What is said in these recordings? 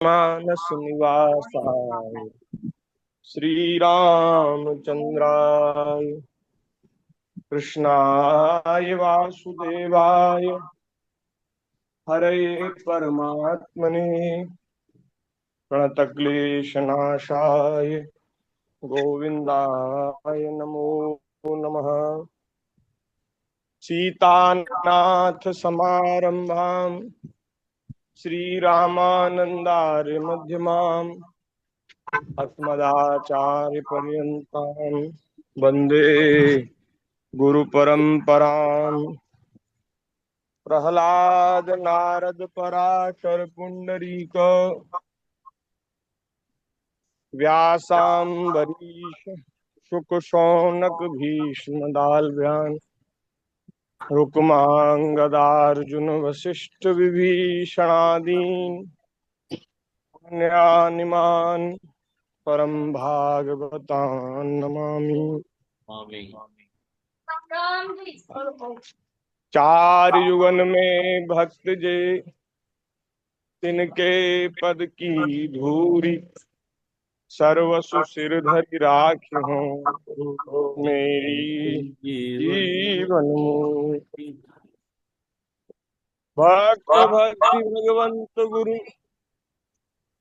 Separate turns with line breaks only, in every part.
मानस निवासाय श्री रामचंद्राय कृष्णाय वासुदेवाय हरे परमात्मने प्रणतक्लेशनाशाय गोविंदाय नमो नमः। सीतानाथ समारंभां श्रीरामानंदार्य मध्यमाम् अस्मदाचार्य पर्यन्तां वन्दे गुरु परंपराम्। प्रहलाद नारद पराशर पुंडरीक व्यासाम्बरीश शुक शौनक भीष्म दाल्भ्यान् रुक्मांगदार्जुन वसिष्ठ विभीषणादीन् पुण्यानिमान् परम भागवतान् नमामि। चार युगन में भक्त जे तिनके पद की धूरी सर्वसु सिर धरि राखी हूँ मेरी जीवन मुक्ति। भक्त भक्ति भगवंत गुरु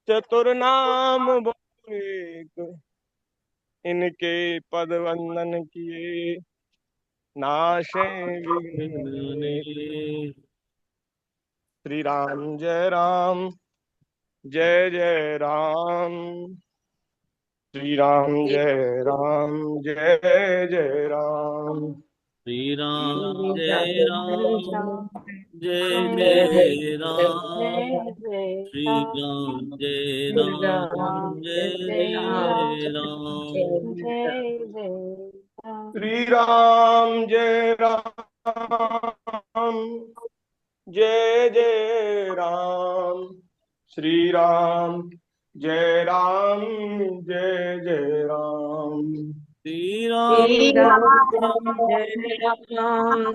चतुर नाम बहु एक इनके पद वंदन किए नाशे विघ्न। श्री राम जय राम जय जय राम श्री राम जय राम जय जय राम
श्री राम जय राम जय जय राम श्री राम जय राम जय जय राम
श्री राम जय राम जय जय राम श्री राम जय राम जय जय राम
श्री राम
जय राम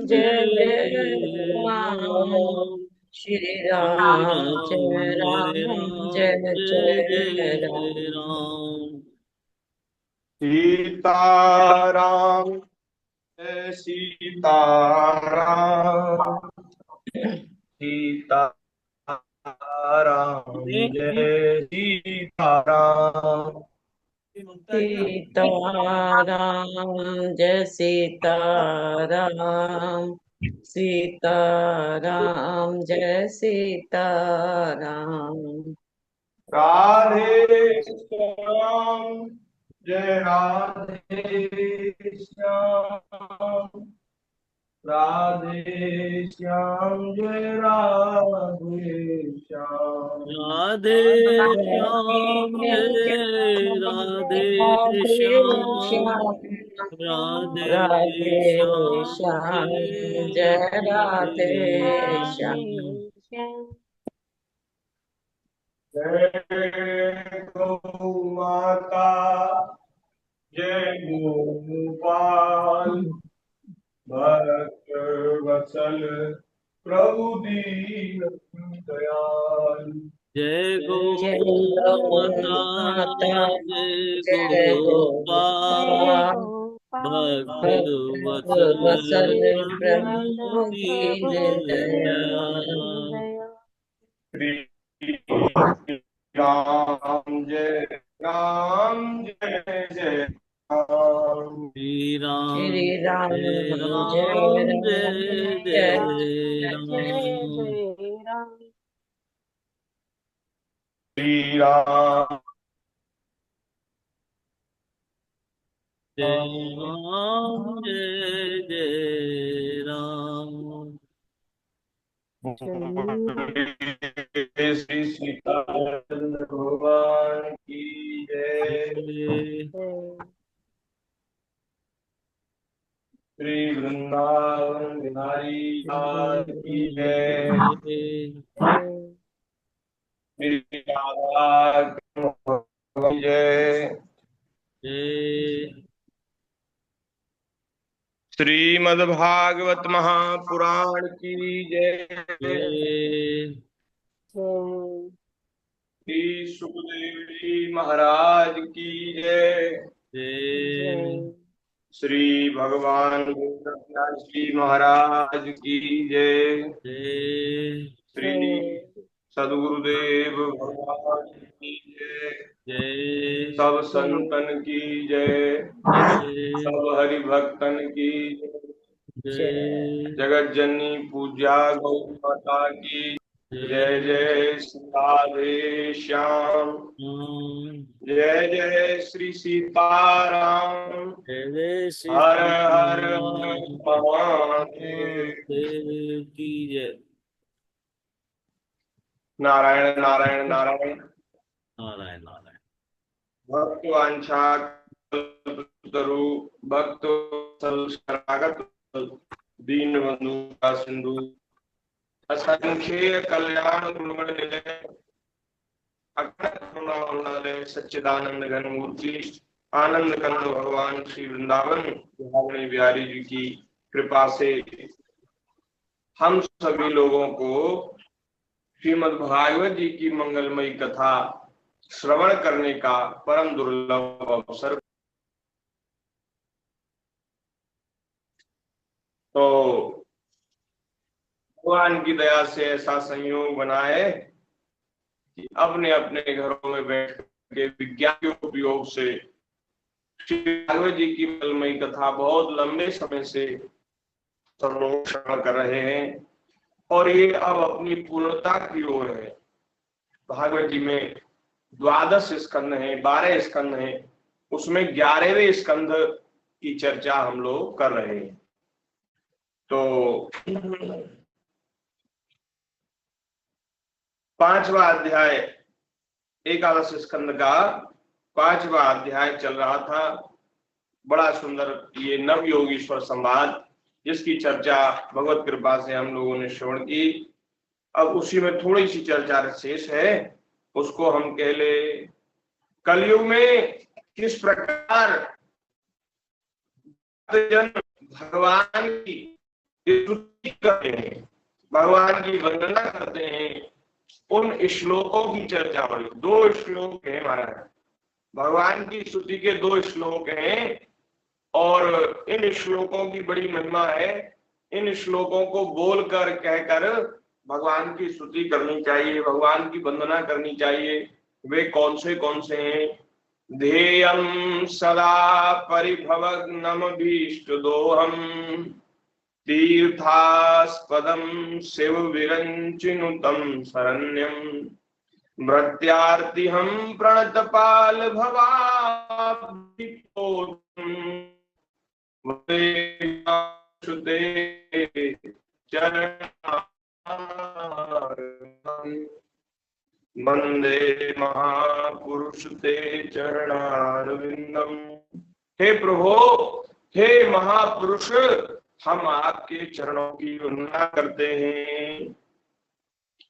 जय जय राम श्री राम जय राम जय जय राम
सीताराम जय सीताराम सीताराम जय सीताराम
सीताराम जय सीताराम सीताराम जय सीताराम
राधे श्याम जय राधे श्याम राधे श्याम जय राधे श्याम
राधे श्याम जय राधे श्याम राधे
राधे
श्याम
श्याम
जय
जय राधे श्याम
जय गौ माता जय गोपाल भक्त वत्सल प्रभु दीन दयाल
जय गो
जय
माता
माता
जय
जय
गोपाल
गोपाल
भक्त
भक्त
वत्सल
वत्सल
प्रभु
प्रभु
दीन
दीन दयाल
दयाल।
श्री राम जय राम जय जय राम
श्री राम
श्री राम
जय
जय
राम
राम
जय
जय
जय राम
श्री राम
जय राम जय जय राम
श्री सीताचंद्र भगवान की जय। श्री वृंदावन बिहारी लाल की जय। श्री राधा कृष्ण की जय। श्रीमद्भागवत महापुराण की जय। श्री सुखदेव जी महाराज की जय।
जय
श्री भगवान गोरखनाथ जी महाराज की जय।
जय
श्री सदगुरुदेव भगवान की जय।
जय
सब संतन की जय।
जय
सब हरि भक्तन की जय।
जय
जगत जननी पूजा गौ माता की जय।
जय
जय श्री राधे श्याम। जय जय श्री सीताराम।
जय श्री
हर हर महादेव।
महादेव की जय।
नारायण नारायण नारायण।
नारायण नारायण।
भक्त वांछा कल्पतरु भक्त शरणागत दीन बंधु का सिंधु असंख्य कल्याण गुणगण निलय अखंड करुणामय सच्चिदानंद घन मूर्ति आनंद कंद भगवान श्री वृंदावन बिहारी बिहारी जी की कृपा से हम सभी लोगों को श्रीमद् भागवत जी की मंगलमयी कथा श्रवण करने का परम दुर्लभ अवसर। तो भगवान की दया से ऐसा संयोग बना है कि अपने अपने घरों में बैठ के विज्ञान के उपयोग से श्री भागवत जी की मंगलमयी कथा बहुत लंबे समय से सब लोग श्रवण कर रहे हैं और ये अब अपनी पूर्णता की ओर है। भागवत जी में 12 स्कंद हैं, 12 स्कंद हैं, उसमें 11वें स्कंद की चर्चा हम लोग कर रहे हैं। तो 5वां अध्याय एकादश स्कंद का 5वां अध्याय चल रहा था। बड़ा सुंदर ये नव योगीश्वर संवाद जिसकी चर्चा भगवत कृपा से हम लोगों ने श्रवण की। अब उसी में थोड़ी सी चर्चा शेष है, उसको हम कह ले कलयुग में किस प्रकार जन भगवान की स्तुति करते हैं, भगवान की वंदना करते हैं, उन श्लोकों की चर्चा हुई। 2 श्लोक है महाराज, भगवान की स्तुति के 2 श्लोक हैं और इन श्लोकों की बड़ी महिमा है। इन श्लोकों को बोलकर कहकर भगवान की स्तुति करनी चाहिए, भगवान की वंदना करनी चाहिए। वे कौन से हैं? ध्येयं सदा परिभवग्नम भीष्ट दोहम तीर्थास्पदम शिव विरंचिनुतम शरण्यम भृत्यार्तिहं प्रणतपाल भवाब्धिपोतम् वंदे महापुरुष ते चरणारविंदम। हे प्रभु, हे महापुरुष, हम आपके चरणों की वंदना करते हैं।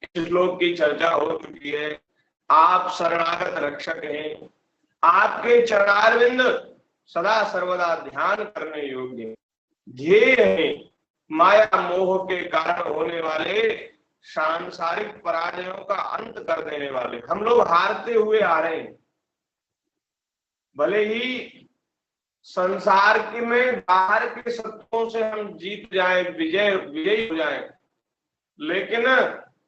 इस श्लोक की चर्चा हो चुकी है। आप शरणागत रक्षक हैं, आपके चरणारविंद सदा सर्वदा ध्यान करने योग्य ध्येय हैं, माया मोह के कारण होने वाले सांसारिक पराजयों का अंत कर देने वाले। हम लोग हारते हुए आ रहे हैं, भले ही संसार के में बाहर के शत्रुओं से हम जीत जाएं, विजयी हो जाएं, लेकिन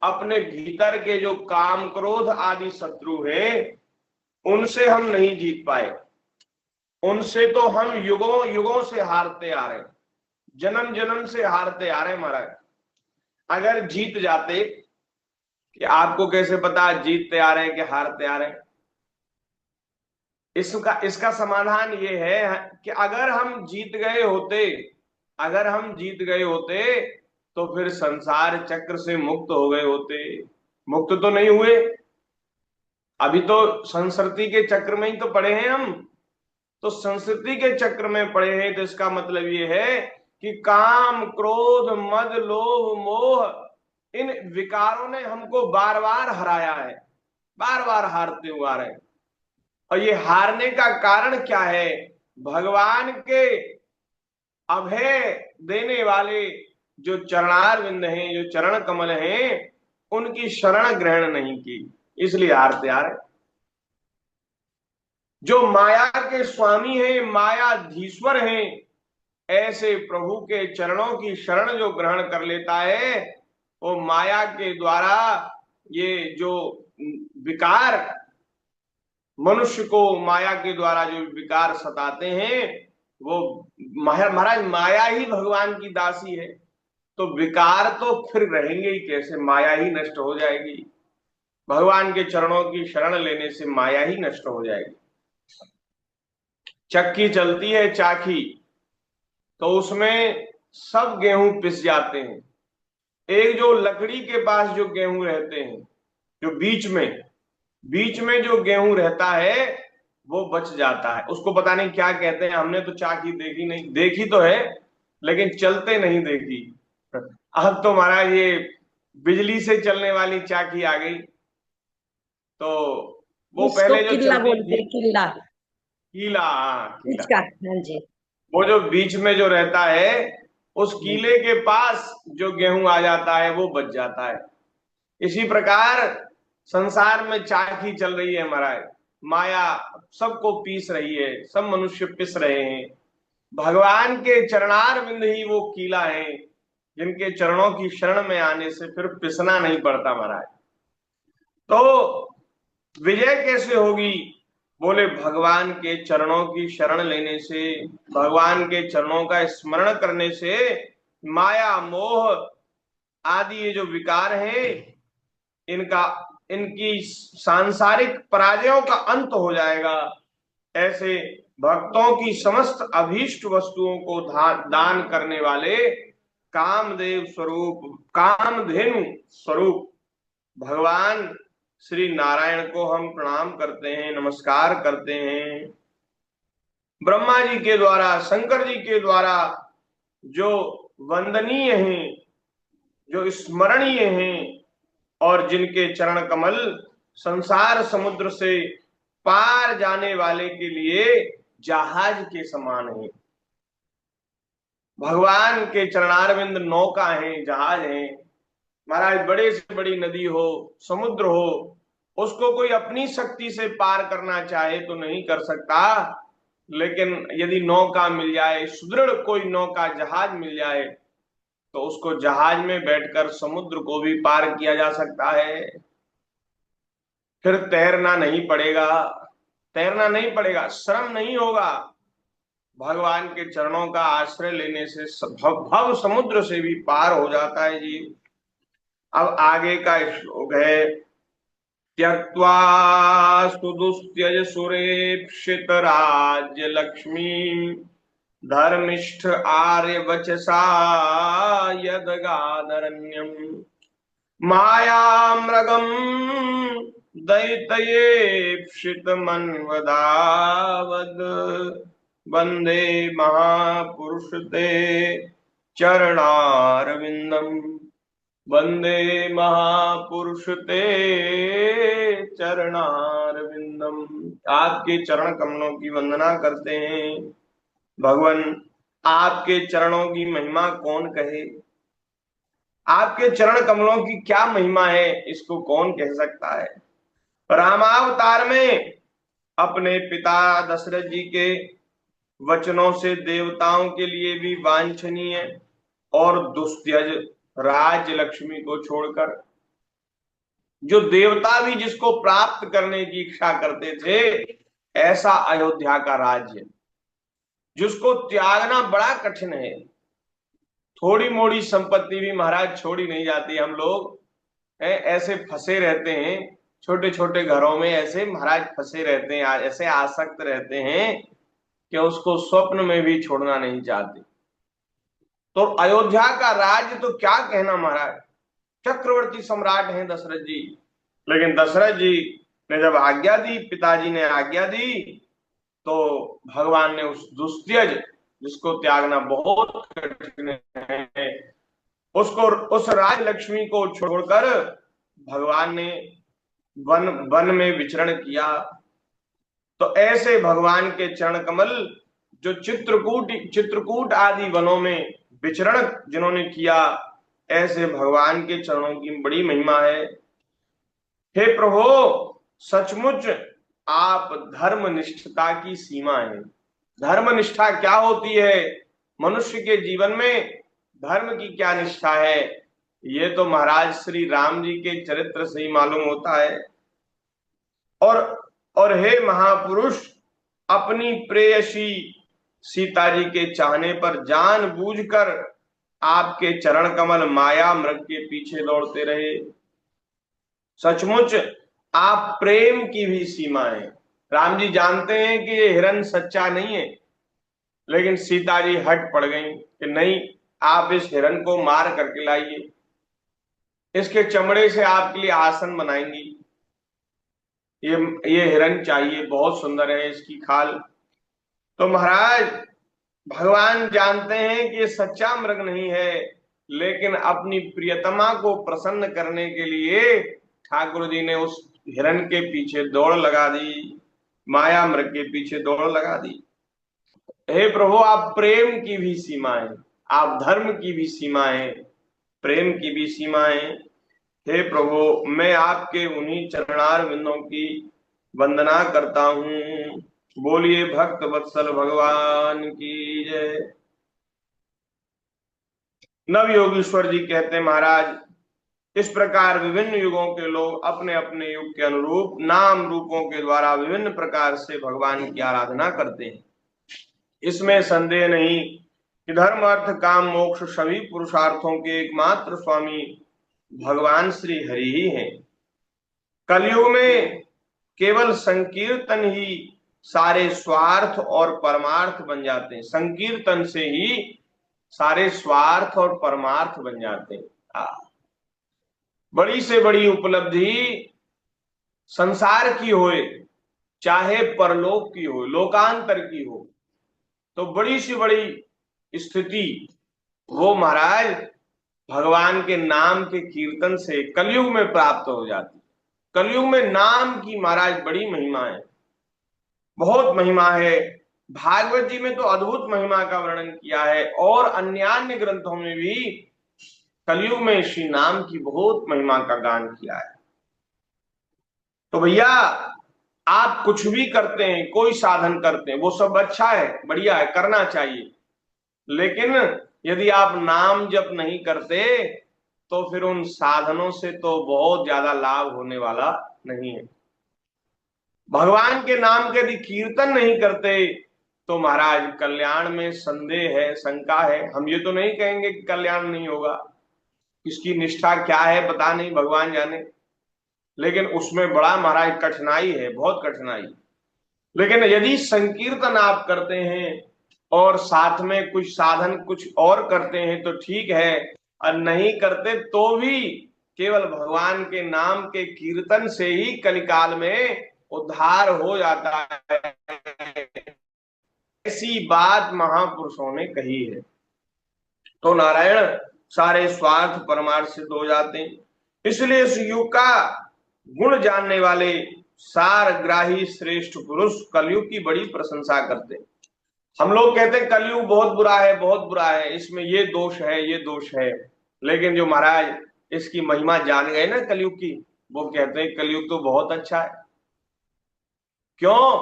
अपने भीतर के जो काम क्रोध आदि शत्रु हैं उनसे हम नहीं जीत पाए। उनसे तो हम युगों युगों से हारते आ रहे, जन्म जन्म से हारते आ रहे महाराज। अगर जीत जाते, कि आपको कैसे पता जीतते आ रहे हैं कि हारते आ रहे हैं? इसका समाधान ये है कि अगर हम जीत गए होते तो फिर संसार चक्र से मुक्त हो गए होते। मुक्त तो नहीं हुए, अभी तो संस्कृति के चक्र में ही तो पड़े हैं हम। तो संस्कृति के चक्र में पड़े हैं, तो इसका मतलब ये है कि काम क्रोध मद लोभ मोह इन विकारों ने हमको बार बार हराया है, बार बार हारते हुए आ रहे हैं। और ये हारने का कारण क्या है? भगवान के अभय देने वाले जो चरणारविंद हैं, जो चरण कमल हैं, उनकी शरण ग्रहण नहीं की। इसलिए हार तैयार है। जो माया के स्वामी हैं, मायाधीश्वर हैं, ऐसे प्रभु के चरणों की शरण जो ग्रहण कर लेता है, वो माया के द्वारा ये जो विकार, मनुष्य को माया के द्वारा जो विकार सताते हैं, वो महाराज माया ही भगवान की दासी है, तो विकार तो फिर रहेंगे ही कैसे, माया ही नष्ट हो जाएगी। भगवान के चरणों की शरण लेने से माया ही नष्ट हो जाएगी। चक्की चलती है चाकी, तो उसमें सब गेहूं पिस जाते हैं। एक जो लकड़ी के पास जो गेहूं रहते हैं, जो बीच में जो गेहूं रहता है, वो बच जाता है। उसको पता नहीं क्या कहते हैं, हमने तो चाकी देखी नहीं, देखी तो है लेकिन चलते नहीं देखी। अब तो महाराज ये बिजली से चलने वाली चाकी आ गई, तो वो
इसको
पहले जो
किल्ला
चलती
बोलते
थी,
हैं, किल्ला।
कीला, हाँ कीला,
इसका, हाँ जी।
वो जो बीच में जो रहता है, उस कीले के पास जो गेहूं आ जाता है वो बच जाता है। इसी प्रकार संसार में चाकी चल रही है महाराज, माया सबको पीस रही है, सब मनुष्य पिस रहे हैं। भगवान के चरणार बिंद ही वो कीला है, जिनके चरणों की शरण में आने से फिर पिसना नहीं पड़ता महाराज। तो विजय कैसे होगी? बोले भगवान के चरणों की शरण लेने से, भगवान के चरणों का स्मरण करने से माया मोह आदि ये जो विकार हैं, इनकी सांसारिक पराजयों का अंत हो जाएगा। ऐसे भक्तों की समस्त अभीष्ट वस्तुओं को दान करने वाले कामदेव स्वरूप, कामधेनु स्वरूप भगवान श्री नारायण को हम प्रणाम करते हैं, नमस्कार करते हैं। ब्रह्मा जी के द्वारा, शंकर जी के द्वारा जो वंदनीय हैं, जो स्मरणीय हैं, और जिनके चरण कमल संसार समुद्र से पार जाने वाले के लिए जहाज के समान है। भगवान के चरणारविंद नौका है, जहाज है महाराज। बड़े से बड़ी नदी हो, समुद्र हो, उसको कोई अपनी शक्ति से पार करना चाहे तो नहीं कर सकता, लेकिन यदि नौका मिल जाए, सुदृढ़ कोई नौका जहाज मिल जाए, तो उसको जहाज में बैठकर समुद्र को भी पार किया जा सकता है। फिर तैरना नहीं पड़ेगा, तैरना नहीं पड़ेगा, श्रम नहीं होगा। भगवान के चरणों का आश्रय लेने से भव समुद्र से भी पार हो जाता है जी। अब आगे का श्लोक है, त्यक्त्वा सुदुस्त्यज सुरेप्सित राज्य लक्ष्मी धर्मिष्ठ आर्य वचसा यदगादरण्यम मायामृगम दैतयेप्सित मन्वदावद वंदे महापुरुष ते चरणारविंदम, वंदे महापुरुष ते चरणारविंदम। आपके चरण कमलों की वंदना करते हैं। भगवान, आपके चरणों की महिमा कौन कहे? आपके चरण कमलों की क्या महिमा है, इसको कौन कह सकता है? रामावतार में अपने पिता दशरथ जी के वचनों से देवताओं के लिए भी वांछनीय और दुस्त्यज राज्य लक्ष्मी को छोड़कर, जो देवता भी जिसको प्राप्त करने की इच्छा करते थे, ऐसा अयोध्या का राज्य जिसको त्यागना बड़ा कठिन है। थोड़ी मोड़ी संपत्ति भी महाराज छोड़ी नहीं जाती। हम लोग ऐसे फंसे रहते हैं, छोटे छोटे घरों में ऐसे महाराज फंसे रहते हैं, ऐसे आसक्त रहते हैं कि उसको स्वप्न में भी छोड़ना नहीं चाहते। तो अयोध्या का राज्य तो क्या कहना महाराज, चक्रवर्ती सम्राट हैं दशरथ जी, लेकिन दशरथ जी ने जब आज्ञा दी, पिताजी ने आज्ञा दी, तो भगवान ने उस दुस्त्यज, जिसको त्यागना बहुत कठिन है, उसको, उस राज लक्ष्मी को छोड़कर भगवान ने वन में विचरण किया। तो ऐसे भगवान के चरण कमल जो चित्रकूट आदि वनों में विचरण जिन्होंने किया, ऐसे भगवान के चरणों की बड़ी महिमा है। हे प्रभु सचमुच आप धर्मनिष्ठता की सीमा है। धर्मनिष्ठा क्या होती है, मनुष्य के जीवन में धर्म की क्या निष्ठा है, ये तो महाराज श्री राम जी के चरित्र से ही मालूम होता है। और हे महापुरुष, अपनी प्रेयसी सीता जी के चाहने पर जानबूझकर आपके चरण कमल माया मृग के पीछे दौड़ते रहे। सचमुच आप प्रेम की भी सीमा है। राम जी जानते हैं कि ये हिरण सच्चा नहीं है, लेकिन सीता जी हट पड़ गई कि नहीं, आप इस हिरण को मार करके लाइए, इसके चमड़े से आपके लिए आसन बनाएंगी, ये हिरण चाहिए, बहुत सुंदर है इसकी खाल। तो महाराज भगवान जानते हैं कि ये सच्चा मृग नहीं है, लेकिन अपनी प्रियतमा को प्रसन्न करने के लिए ठाकुर जी ने उस हिरण के पीछे दौड़ लगा दी, माया मृग के पीछे दौड़ लगा दी। हे प्रभु आप प्रेम की भी सीमा है, आप धर्म की भी सीमा है, प्रेम की भी सीमा है। हे प्रभु मैं आपके उन्हीं चरणार बिंदों की वंदना करता हूँ। बोलिए भक्त वत्सल भगवान की जय। नव योगीश्वर जी कहते हैं महाराज, इस प्रकार विभिन्न युगों के लोग अपने अपने युग के अनुरूप नाम रूपों के द्वारा विभिन्न प्रकार से भगवान की आराधना करते हैं। इसमें संदेह नहीं कि धर्म अर्थ काम मोक्ष सभी पुरुषार्थों के एकमात्र स्वामी भगवान श्री हरि ही हैं। कलयुग में केवल संकीर्तन ही सारे स्वार्थ और परमार्थ बन जाते हैं। संकीर्तन से ही सारे स्वार्थ और परमार्थ बन जाते हैं। बड़ी से बड़ी उपलब्धि संसार की होए चाहे परलोक की हो, लोकांतर की हो, तो बड़ी सी बड़ी स्थिति वो महाराज भगवान के नाम के कीर्तन से कलयुग में प्राप्त हो जाती। कलयुग में नाम की महाराज बड़ी महिमा है, बहुत महिमा है। भागवत जी में तो अद्भुत महिमा का वर्णन किया है, और अन्य ग्रंथों में भी कलयुग में श्री नाम की बहुत महिमा का गान किया है। तो भैया आप कुछ भी करते हैं, कोई साधन करते हैं, वो सब अच्छा है, बढ़िया है, करना चाहिए, लेकिन यदि आप नाम जप नहीं करते तो फिर उन साधनों से तो बहुत ज्यादा लाभ होने वाला नहीं है। भगवान के नाम के यदि कीर्तन नहीं करते तो महाराज कल्याण में संदेह है, शंका है। हम ये तो नहीं कहेंगे कि कल्याण नहीं होगा, इसकी निष्ठा क्या है पता नहीं, भगवान जाने, लेकिन उसमें बड़ा महाराज कठिनाई है, बहुत कठिनाई। लेकिन यदि संकीर्तन आप करते हैं और साथ में कुछ साधन कुछ और करते हैं तो ठीक है, और नहीं करते तो भी केवल भगवान के नाम के कीर्तन से ही कलिकाल में उद्धार हो जाता है। ऐसी बात महापुरुषों ने कही है। तो नारायण सारे स्वार्थ परमार्थ सिद्ध हो जाते हैं। इसलिए इस युग का गुण जानने वाले सारग्राही श्रेष्ठ पुरुष कलयुग की बड़ी प्रशंसा करते हैं। हम लोग कहते हैं कलयुग बहुत बुरा है, बहुत बुरा है, इसमें ये दोष है, ये दोष है, लेकिन जो महाराज इसकी महिमा जान गए ना कलयुग की, वो कहते हैं कलयुग तो बहुत अच्छा है। क्यों?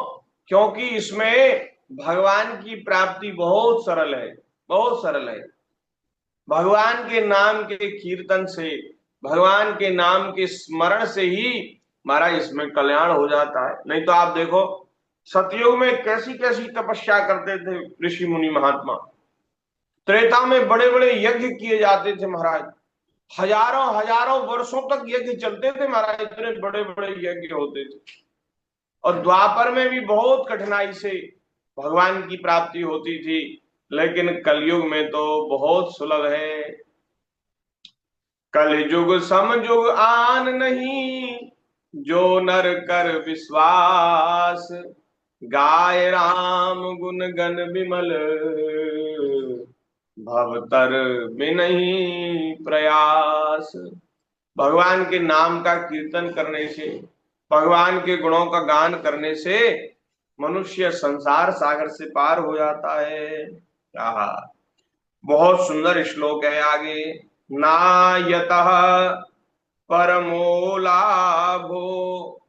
क्योंकि इसमें भगवान की प्राप्ति बहुत सरल है, बहुत सरल है। भगवान के नाम के कीर्तन से, भगवान के नाम के स्मरण से ही महाराज इसमें कल्याण हो जाता है। नहीं तो आप देखो सतयुग में कैसी कैसी तपस्या करते थे ऋषि मुनि महात्मा, त्रेता में बड़े बड़े यज्ञ किए जाते थे महाराज, हजारों हजारों वर्षों तक यज्ञ चलते थे महाराज, इतने बड़े बड़े यज्ञ होते थे। और द्वापर में भी बहुत कठिनाई से भगवान की प्राप्ति होती थी, लेकिन कलयुग में तो बहुत सुलभ है। कलयुग समयुग आन नहीं, जो नर कर विश्वास, गाय राम गुण गण विमल, भवतर बिनहि प्रयास। भगवान के नाम का कीर्तन करने से, भगवान के गुणों का गान करने से मनुष्य संसार सागर से पार हो जाता है। बहुत सुंदर श्लोक है आगे। नायतः परमो लाभो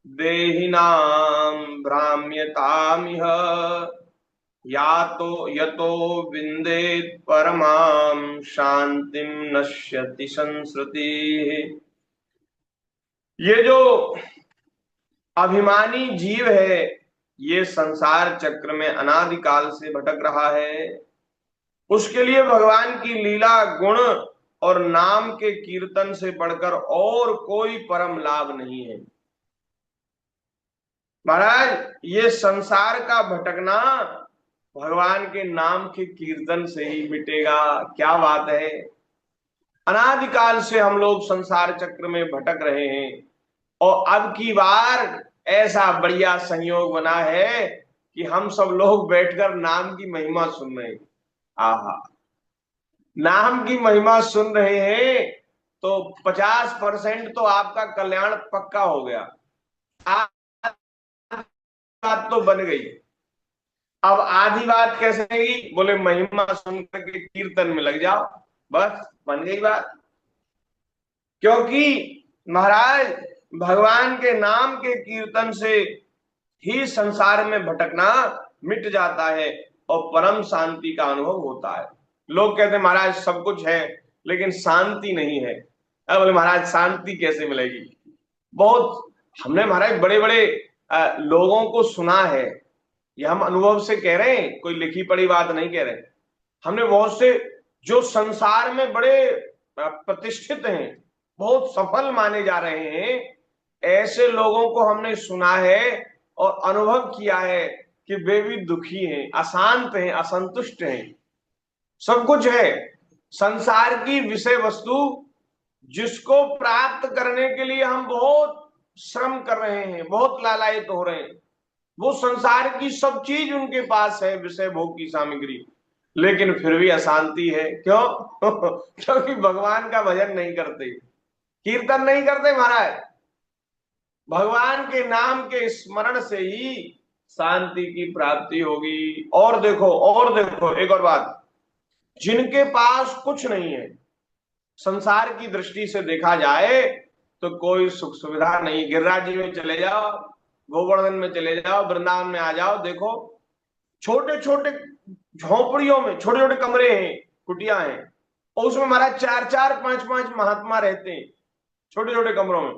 देहिनां भ्राम्यतामिह यातो यतो विन्देत् परमां शांतिं नश्यति संसृति। ये जो अभिमानी जीव है ये संसार चक्र में अनादिकाल से भटक रहा है। उसके लिए भगवान की लीला गुण और नाम के कीर्तन से बढ़कर और कोई परम लाभ नहीं है। महाराज ये संसार का भटकना भगवान के नाम के कीर्तन से ही मिटेगा। क्या बात है। अनादिकाल से हम लोग संसार चक्र में भटक रहे हैं और अब की बार ऐसा बढ़िया संयोग बना है कि हम सब लोग बैठकर नाम की महिमा सुन रहे हैं। आहा, नाम की महिमा सुन रहे हैं तो 50% तो आपका कल्याण पक्का हो गया। बात तो बन गई। अब आधी बात कैसे रहेगी? बोले महिमा सुन करके कीर्तन में लग जाओ, बस बन गई बात। क्योंकि महाराज भगवान के नाम के कीर्तन से ही संसार में भटकना मिट जाता है और परम शांति का अनुभव होता है। लोग कहते हैं महाराज सब कुछ है लेकिन शांति नहीं है। बोले महाराज शांति कैसे मिलेगी? बहुत हमने महाराज बड़े बड़े लोगों को सुना है, ये हम अनुभव से कह रहे हैं, कोई लिखी पढ़ी बात नहीं कह रहे। हमने बहुत से जो संसार में बड़े प्रतिष्ठित हैं, बहुत सफल माने जा रहे हैं, ऐसे लोगों को हमने सुना है और अनुभव किया है कि वे भी दुखी हैं, अशांत हैं, असंतुष्ट हैं। सब कुछ है, संसार की विषय वस्तु जिसको प्राप्त करने के लिए हम बहुत श्रम कर रहे हैं, बहुत लालायित हो रहे हैं, वो संसार की सब चीज उनके पास है, विषय भोग की सामग्री, लेकिन फिर भी अशांति है। क्यों? क्योंकि भगवान का भजन नहीं करते, कीर्तन नहीं करते महाराज। भगवान के नाम के स्मरण से ही शांति की प्राप्ति होगी। और देखो एक और बात, जिनके पास कुछ नहीं है, संसार की दृष्टि से देखा जाए तो कोई सुख सुविधा नहीं। गिरिराज जी में चले जाओ, गोवर्धन में चले जाओ, वृंदावन में आ जाओ, देखो छोटे छोटे झोपड़ियों में छोटे छोटे कमरे हैं, कुटिया हैं, और उसमें महाराज 4-4 5-5 महात्मा रहते हैं छोटे छोटे कमरों में,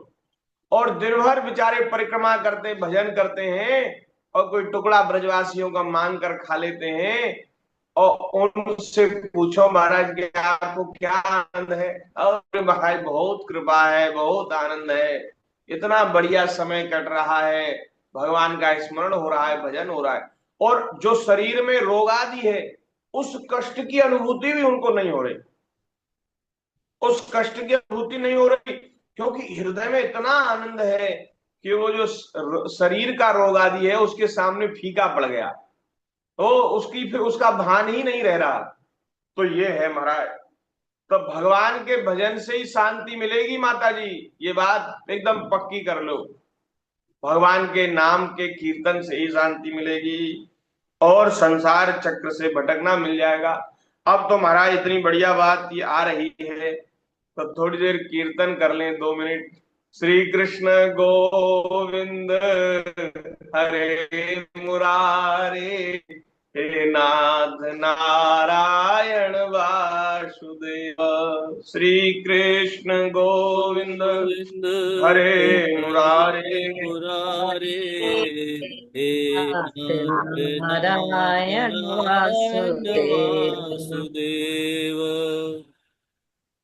और दिन भर बेचारे परिक्रमा करते, भजन करते हैं, और कोई टुकड़ा ब्रजवासियों का मांग कर खा लेते हैं। और उनसे पूछो महाराज के आपको क्या आनंद है? और महाराज बहुत कृपा है, बहुत आनंद है, इतना बढ़िया समय कट रहा है, भगवान का स्मरण हो रहा है, भजन हो रहा है। और जो शरीर में रोग आदि है उस कष्ट की अनुभूति भी उनको नहीं हो रही, उस कष्ट की अनुभूति नहीं हो रही, क्योंकि हृदय में इतना आनंद है कि वो जो शरीर का रोग आदि है उसके सामने फीका पड़ गया, तो उसकी फिर उसका भान ही नहीं रह रहा। तो ये है महाराज, तो भगवान के भजन से ही शांति मिलेगी माता जी, ये बात एकदम पक्की कर लो। भगवान के नाम के कीर्तन से ही शांति मिलेगी और संसार चक्र से भटकना मिल जाएगा। अब तो महाराज इतनी बढ़िया बात ये आ रही है तो थोड़ी देर कीर्तन कर लें, 2 मिनट। श्री कृष्ण गोविंद हरे मुरारे, हे नाथ नारायण वासुदेव। श्री कृष्ण गोविंद हरे मुरारे,
मुरारे, हे
नारायण
वासुदेव।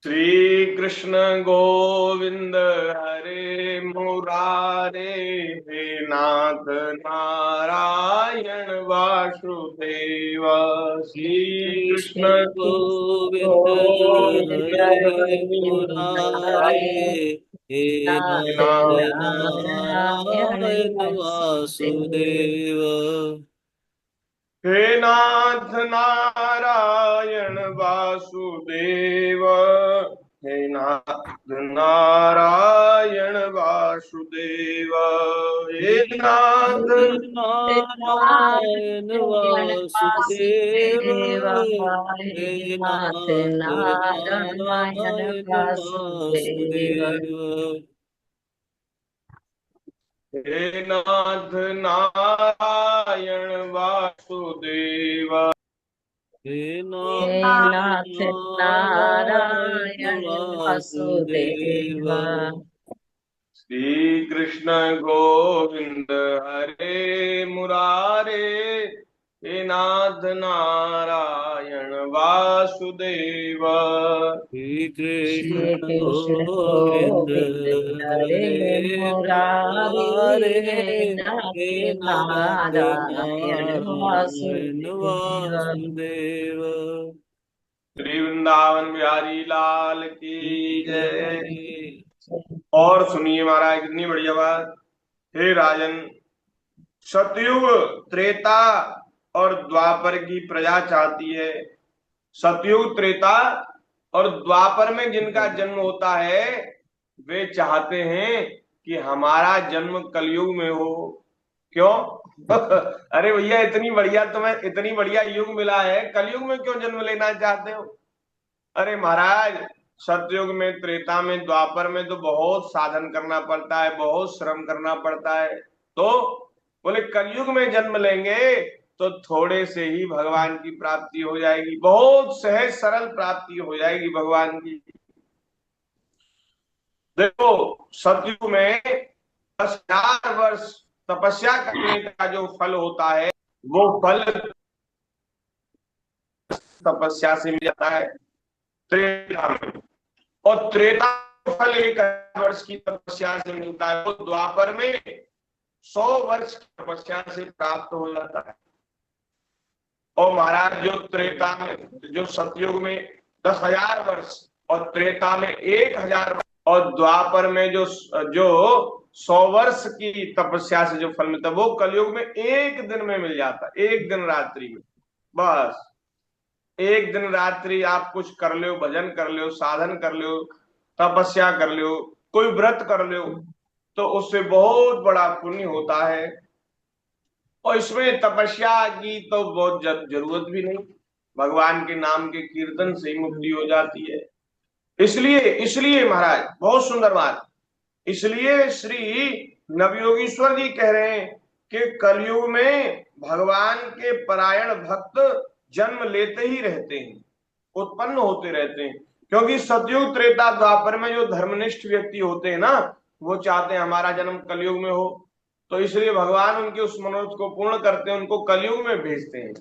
श्री कृष्ण गोविंद हरे मुरारे, हे नाथ नारायण वासुदेव। श्री कृष्ण
गोविंद हरे मुरारे, हे नाथ नारायण वासुदेव।
हे नाथ नारायण वासुदेव, हे नाथ नारायण वासुदेव, हे नाथ
नारायण वासुदेव, हे
नाथ
नाथ
नारायण
नारायण
वासुदेव,
वासुदेव,
हे नाथ नारायण वासुदेव,
हे
हे
नाथ
नाथ
नारायण
नारायण
वासुदेव,
वासुदेव,
श्री कृष्ण गोविंद हरे मुरारे, हे नाथ नारायण वासुदेव,
श्री
श्री
कृष्ण
कृष्ण
गोविंद
गोविंद हरे
हरे
मुरारी,
मुरारे,
हे
हे
नाथ
नाथ
नारायण
नारायण
वासुदेव।
वासुदेव,
श्री वृंदावन बिहारी लाल की जय।
जय।
और सुनिए महाराज, कितनी बढ़िया बात। हे राजन, सतयुग, त्रेता और द्वापर की प्रजा चाहती है। सतयुग, त्रेता और द्वापर में जिनका जन्म होता है वे चाहते हैं कि हमारा जन्म कलयुग में हो। क्यों? अरे भैया, इतनी बढ़िया युग मिला है, कलयुग में क्यों जन्म लेना चाहते हो? अरे महाराज, सतयुग में, त्रेता में, द्वापर में तो बहुत साधन करना पड़ता है, बहुत श्रम करना पड़ता है। तो बोले कलयुग में जन्म लेंगे तो थोड़े से ही भगवान की प्राप्ति हो जाएगी, बहुत सहज सरल प्राप्ति हो जाएगी भगवान की। देखो, सतयुग में 10,000 वर्ष तपस्या करने का जो फल होता है वो फल तपस्या से मिल जाता है त्रेता में। और त्रेता फल 1,000 वर्ष की तपस्या से मिलता है, वो द्वापर में 100 वर्ष की तपस्या से प्राप्त हो जाता है। और महाराज, जो त्रेता में, जो सतयुग में 10,000 वर्ष और त्रेता में 1,000 वर्ष और द्वापर में जो 100 वर्ष की तपस्या से जो फल मिलता है वो कलयुग में एक दिन में मिल जाता है, एक दिन रात्रि में। बस एक दिन रात्रि आप कुछ कर लो, भजन कर लो, साधन कर लो, तपस्या कर लो, कोई व्रत कर लो, तो उससे बहुत बड़ा पुण्य होता है। और इसमें तपस्या की तो बहुत जरूरत भी नहीं, भगवान के नाम के कीर्तन से ही मुक्ति हो जाती है। इसलिए इसलिए महाराज, बहुत सुंदर बात, इसलिए श्री नवयोगीश्वर जी कह रहे हैं कि कलयुग में भगवान के परायण भक्त जन्म लेते ही रहते हैं, उत्पन्न होते रहते हैं। क्योंकि सतयुग, त्रेता, द्वापर में जो धर्मनिष्ठ व्यक्ति होते हैं ना, वो चाहते हैं हमारा जन्म कलयुग में हो, तो इसलिए भगवान उनके उस मनोरथ को पूर्ण करते हैं, उनको कलयुग में भेजते हैं।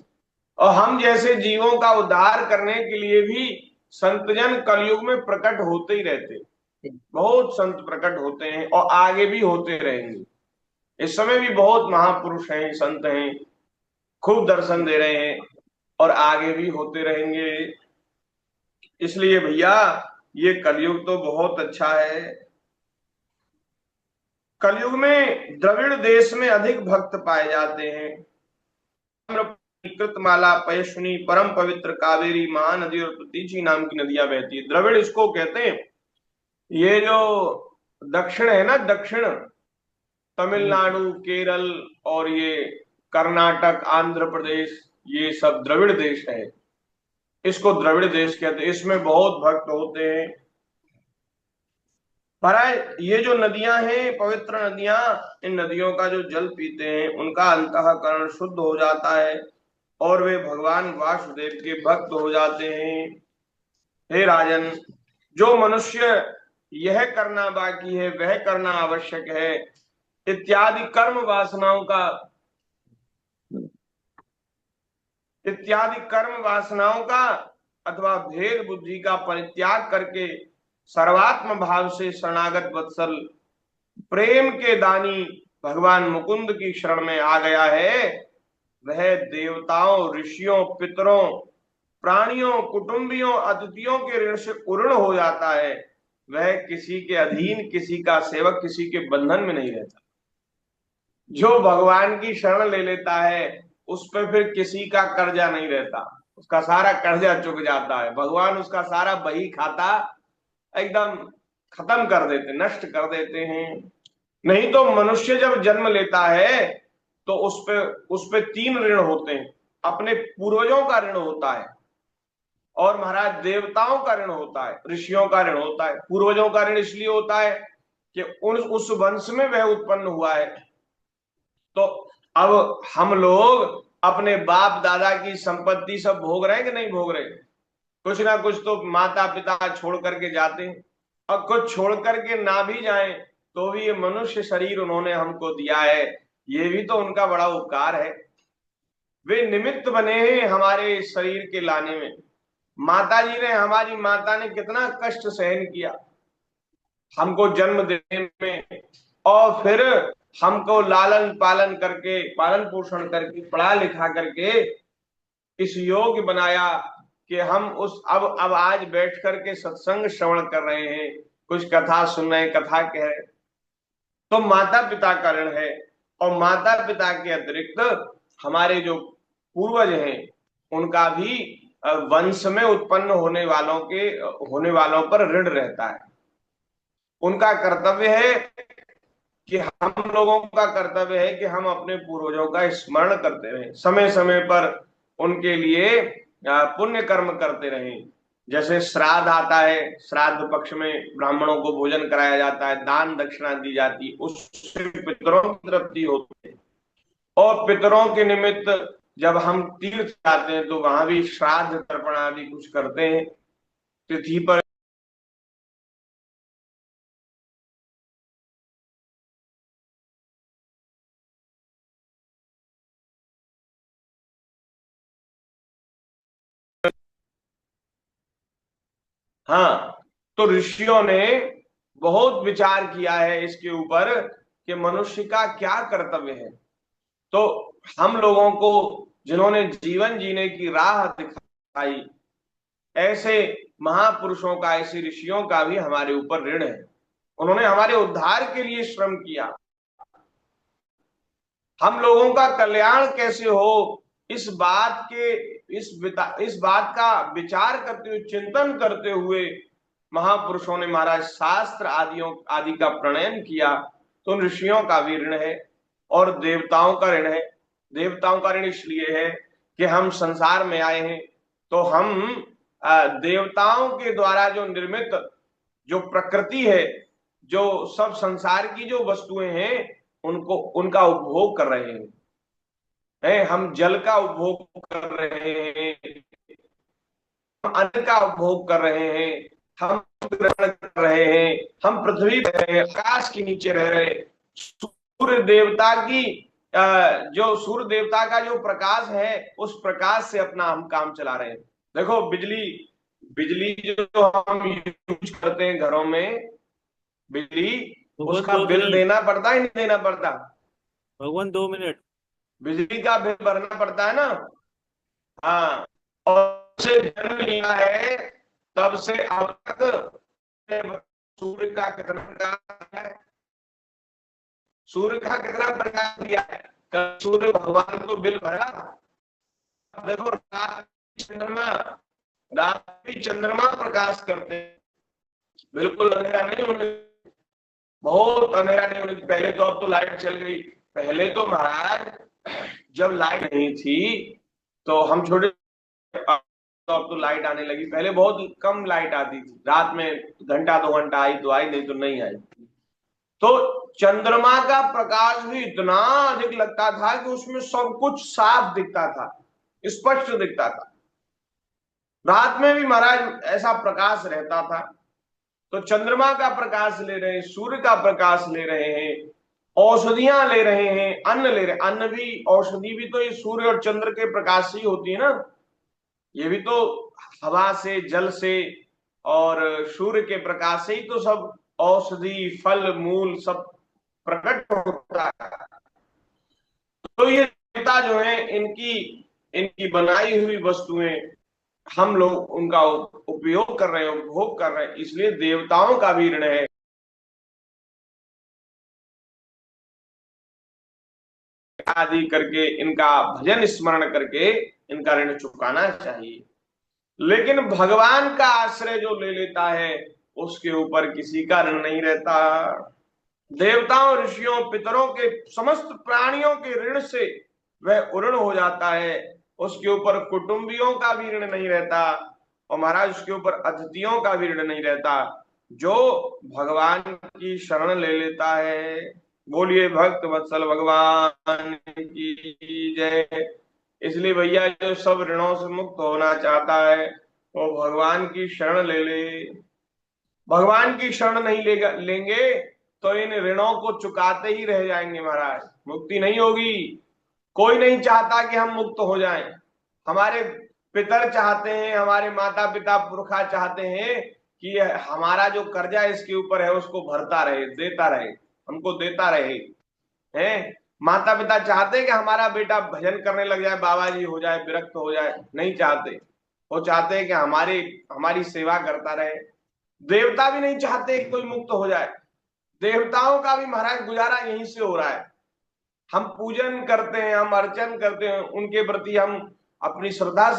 और हम जैसे जीवों का उद्धार करने के लिए भी संतजन कलयुग में प्रकट होते ही रहते हैं। बहुत संत प्रकट होते हैं और आगे भी होते रहेंगे। इस समय भी बहुत महापुरुष हैं, संत हैं, खूब दर्शन दे रहे हैं और आगे भी होते रहेंगे। इसलिए भैया, ये कलयुग तो बहुत अच्छा है। कलयुग में द्रविड़ देश में अधिक भक्त पाए जाते हैं। कृतमाला, पयस्विनी, परम पवित्र कावेरी, महानदी और प्रतीची नाम की नदियां बहती है। द्रविड़ इसको कहते हैं। ये जो दक्षिण है ना, दक्षिण तमिलनाडु, केरल और ये कर्नाटक, आंध्र प्रदेश, ये सब द्रविड़ देश है, इसको द्रविड़ देश कहते हैं। इसमें बहुत भक्त होते हैं। महाराज, ये जो नदियां हैं, पवित्र नदियां, इन नदियों का जो जल पीते हैं उनका अंतःकरण शुद्ध हो जाता है और वे भगवान वासुदेव के भक्त हो जाते हैं। हे राजन, जो मनुष्य यह करना बाकी है वह करना आवश्यक है, इत्यादि कर्म वासनाओं का अथवा भेद बुद्धि का परित्याग करके सर्वात्म भाव से शरणागत वत्सल प्रेम के दानी भगवान मुकुंद की शरण में आ गया है, वह देवताओं, ऋषियों, पितरों, प्राणियों, कुटुंबियों, अतिथियों के ऋण से उऋण हो जाता है। वह किसी के अधीन, किसी का सेवक, किसी के बंधन में नहीं रहता। जो भगवान की शरण ले लेता है उस पर फिर किसी का कर्जा नहीं रहता, उसका सारा कर्जा चुक जाता है। भगवान उसका सारा बही खाता एकदम खत्म कर देते, नष्ट कर देते हैं। नहीं तो मनुष्य जब जन्म लेता है तो उस पे 3 ऋण होते हैं। अपने पूर्वजों का ऋण होता है, और महाराज देवताओं का ऋण होता है, ऋषियों का ऋण होता है। पूर्वजों का ऋण इसलिए होता है कि उस वंश में वह उत्पन्न हुआ है। तो अब हम लोग अपने बाप दादा की संपत्ति सब भोग रहे हैं कि नहीं भोग रहे? कुछ ना कुछ तो माता पिता छोड़ करके जाते हैं, और कुछ छोड़ करके ना भी जाएं तो भी ये मनुष्य शरीर उन्होंने हमको दिया है, ये भी तो उनका बड़ा उपकार है। वे निमित्त बने हैं हमारे शरीर के लाने में। माता जी ने, हमारी माता ने कितना कष्ट सहन किया हमको जन्म देने में, और फिर हमको लालन पालन करके, पालन पोषण करके, पढ़ा लिखा करके इस योग्य बनाया कि हम उस अब आज बैठ करके सत्संग श्रवण कर रहे हैं, कुछ कथा सुन रहे हैं, कथा कह रहे हैं। तो माता पिता का ऋण है। और माता पिता के अतिरिक्त हमारे जो पूर्वज हैं उनका भी वंश में उत्पन्न होने वालों पर ऋण रहता है। उनका कर्तव्य है कि हम लोगों का कर्तव्य है कि हम अपने पूर्वजों का स्मरण करते रहें, समय समय पर उनके लिए पुण्य कर्म करते रहें। जैसे श्राद्ध आता है, श्राद्ध पक्ष में ब्राह्मणों को भोजन कराया जाता है, दान दक्षिणा दी जाती है, उससे पितरों की तृप्ति होती है। और पितरों के निमित्त जब हम तीर्थ जाते हैं तो वहां भी श्राद्ध तर्पण आदि कुछ करते हैं तिथि पर। हाँ, तो ऋषियों ने बहुत विचार किया है इसके ऊपर कि मनुष्य का क्या कर्तव्य है। तो हम लोगों को जिन्होंने जीवन जीने की राह दिखाई, ऐसे महापुरुषों का, ऐसे ऋषियों का भी हमारे ऊपर ऋण है। उन्होंने हमारे उद्धार के लिए श्रम किया। हम लोगों का कल्याण कैसे हो, इस बात का विचार करते हुए, चिंतन करते हुए महापुरुषों ने महाराज शास्त्र आदि का प्रणयन किया। तो उन ऋषियों का भी ऋण है, और देवताओं का ऋण है। देवताओं का ऋण इसलिए है कि हम संसार में आए हैं, तो हम देवताओं के द्वारा जो निर्मित जो प्रकृति है, जो सब संसार की जो वस्तुएं हैं, उनका उपभोग कर रहे हैं। हम जल का उपभोग कर रहे हैं, हम अन्न का उपभोग कर रहे हैं, हम ग्रहण कर रहे हैं, हम पृथ्वी पर रहे हैं, आकाश के नीचे रह रहे हैं। सूर्य देवता का जो प्रकाश है, उस प्रकाश से अपना हम काम चला रहे हैं। देखो बिजली जो हम यूज करते हैं घरों में, बिजली, उसका बिल देना पड़ता है नहीं देना पड़ता?
भगवान 2 मिनट।
बिजली का बिल भरना पड़ता है ना। हाँ, और से जन्म लिया है तब से अब तक सूर्य का कितना प्रकाश है, सूर्य का कितना प्रकाश दिया है? सूर्य भगवान को बिल भरा। देखो रात भी चंद्रमा प्रकाश करते हैं, बिल्कुल अंधेरा नहीं होने, बहुत अंधेरा नहीं होने। पहले तो, अब तो लाइट चल गई। पहले तो महाराज जब लाइट नहीं थी तो हम छोटे, तो अब तो लाइट आने लगी। पहले बहुत कम लाइट आती थी, रात में घंटा 2 घंटा आई तो आई, नहीं तो नहीं आई। तो चंद्रमा का प्रकाश भी इतना अधिक लगता था कि उसमें सब कुछ साफ दिखता था, स्पष्ट दिखता था। रात में भी महाराज ऐसा प्रकाश रहता था। तो चंद्रमा का प्रकाश ले रहे हैं, सूर्य का प्रकाश ले रहे हैं, औषधियां ले रहे हैं, अन्न ले रहे हैं। अन्न भी, औषधि भी तो ये सूर्य और चंद्र के प्रकाश से ही होती है ना। ये भी तो हवा से, जल से और सूर्य के प्रकाश से ही तो सब औषधि, फल मूल सब प्रकट होता है। तो ये देवता जो है, इनकी बनाई हुई वस्तुएं हम लोग उनका उपयोग कर रहे हैं, उपभोग कर रहे हैं, इसलिए देवताओं का भी ऋण है। आदि करके, इनका भजन स्मरण करके इनका ऋण चुकाना चाहिए। लेकिन भगवान का आश्रय जो ले लेता है उसके ऊपर किसी का ऋण नहीं रहता। देवताओं, ऋषियों, पितरों के, समस्त प्राणियों के ऋण से वह उऋण हो जाता है। उसके ऊपर कुटुंबियों का भी ऋण नहीं रहता और महाराज उसके ऊपर अतिथियों का भी ऋण नहीं रहता। जो भगवान की शरण ले लेता है, बोलिए भक्त वत्सल भगवान की जय। इसलिए भैया जो सब ऋणों से मुक्त होना चाहता है वो भगवान की शरण ले ले। भगवान की शरण नहीं लेंगे तो इन ऋणों को चुकाते ही रह जाएंगे महाराज, मुक्ति नहीं होगी। कोई नहीं चाहता कि हम मुक्त हो जाएं। हमारे पितर चाहते हैं, हमारे माता पिता पुरखा चाहते हैं कि हमारा जो कर्जा इसके ऊपर है उसको भरता रहे, देता रहे, हमको देता रहे। हैं, माता पिता चाहते हैं कि हमारा बेटा भजन करने लग जाए, बाबा जी हो जाए, विरक्त हो जाए, नहीं चाहते। वो चाहते हैं कि हमारी सेवा करता रहे। देवता भी नहीं चाहते कि कोई मुक्त हो जाए। देवताओं का भी महाराज गुजारा यहीं से हो रहा है। हम पूजन करते हैं, हम अर्चन करते हैं, उनके प्रति हम अपनी श्रद्धा